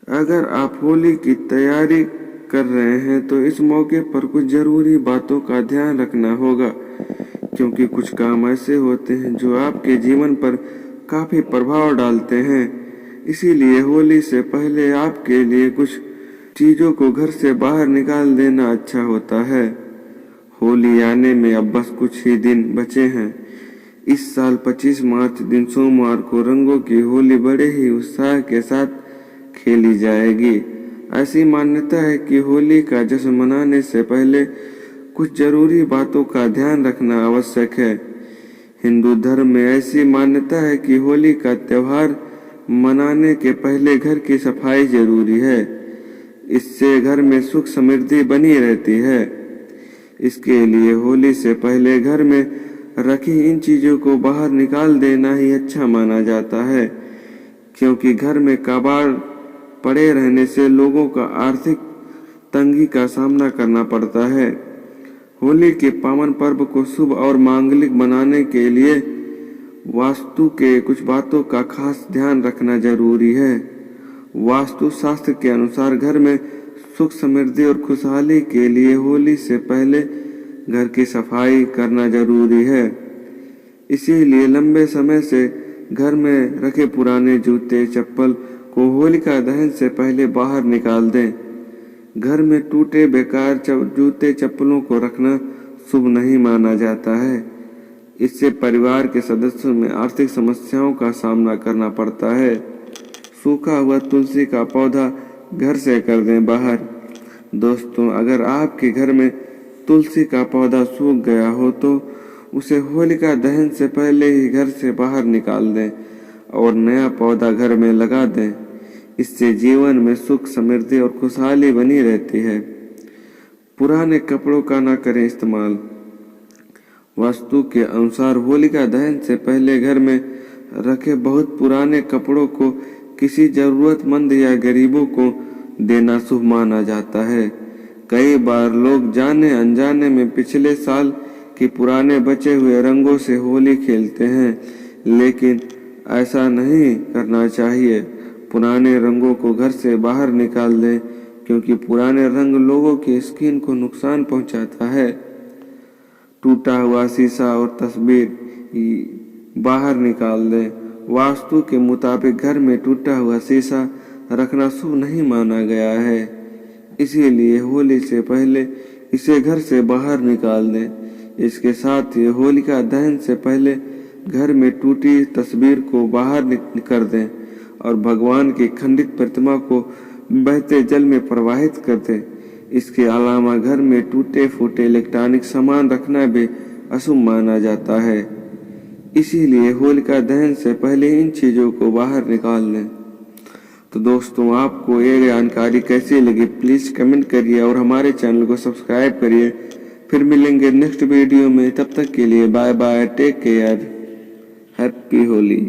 अगर आप होली की तैयारी कर रहे हैं तो इस मौके पर कुछ ज़रूरी बातों का ध्यान रखना होगा, क्योंकि कुछ काम ऐसे होते हैं जो आपके जीवन पर काफ़ी प्रभाव डालते हैं। इसीलिए होली से पहले आपके लिए कुछ चीज़ों को घर से बाहर निकाल देना अच्छा होता है। होली आने में अब बस कुछ ही दिन बचे हैं। इस साल 25 मार्च दिन सोमवार को रंगों की होली बड़े ही उत्साह के साथ खेली जाएगी। ऐसी मान्यता है कि होली का जश्न मनाने से पहले कुछ जरूरी बातों का ध्यान रखना आवश्यक है। हिंदू धर्म में ऐसी मान्यता है कि होली का त्यौहार मनाने के पहले घर की सफाई जरूरी है। इससे घर में सुख समृद्धि बनी रहती है। इसके लिए होली से पहले घर में रखी इन चीज़ों को बाहर निकाल देना ही अच्छा माना जाता है, क्योंकि घर में कबाड़ पड़े रहने से लोगों का आर्थिक तंगी का सामना करना पड़ता है। होली के पावन पर्व को शुभ और मांगलिक बनाने के लिए वास्तु के कुछ बातों का खास ध्यान रखना जरूरी है। वास्तु शास्त्र के अनुसार घर में सुख समृद्धि और खुशहाली के लिए होली से पहले घर की सफाई करना जरूरी है। इसीलिए लंबे समय से घर में रखे पुराने जूते चप्पल को होलिका दहन से पहले बाहर निकाल दें। घर में टूटे बेकार जूते चप्पलों को रखना शुभ नहीं माना जाता है। इससे परिवार के सदस्यों में आर्थिक समस्याओं का सामना करना पड़ता है। सूखा हुआ तुलसी का पौधा घर से कर दें बाहर। दोस्तों, अगर आपके घर में तुलसी का पौधा सूख गया हो तो उसे होलिका दहन से पहले ही घर से बाहर निकाल दें और नया पौधा घर में लगा दें। इससे जीवन में सुख समृद्धि और खुशहाली बनी रहती है। पुराने कपड़ों का ना करें इस्तेमाल। वास्तु के अनुसार होलिका दहन से पहले घर में रखे बहुत पुराने कपड़ों को किसी जरूरतमंद या गरीबों को देना शुभ माना जाता है। कई बार लोग जाने अनजाने में पिछले साल के पुराने बचे हुए रंगों से होली खेलते हैं, लेकिन ऐसा नहीं करना चाहिए। पुराने रंगों को घर से बाहर निकाल दें, क्योंकि पुराने रंग लोगों की स्किन को नुकसान पहुंचाता है। टूटा हुआ शीशा और तस्वीर बाहर निकाल दें। वास्तु के मुताबिक घर में टूटा हुआ शीशा रखना शुभ नहीं माना गया है। इसीलिए होली से पहले इसे घर से बाहर निकाल दें। इसके साथ ही होलिका दहन से पहले घर में टूटी तस्वीर को बाहर कर दें और भगवान की खंडित प्रतिमा को बहते जल में प्रवाहित कर दें। इसके अलावा घर में टूटे फूटे इलेक्ट्रॉनिक सामान रखना भी अशुभ माना जाता है। इसीलिए होलिका दहन से पहले इन चीज़ों को बाहर निकाल लें। तो दोस्तों, आपको ये जानकारी कैसी लगी प्लीज़ कमेंट करिए और हमारे चैनल को सब्सक्राइब करिए। फिर मिलेंगे नेक्स्ट वीडियो में। तब तक के लिए bye bye, take care, happy Holi.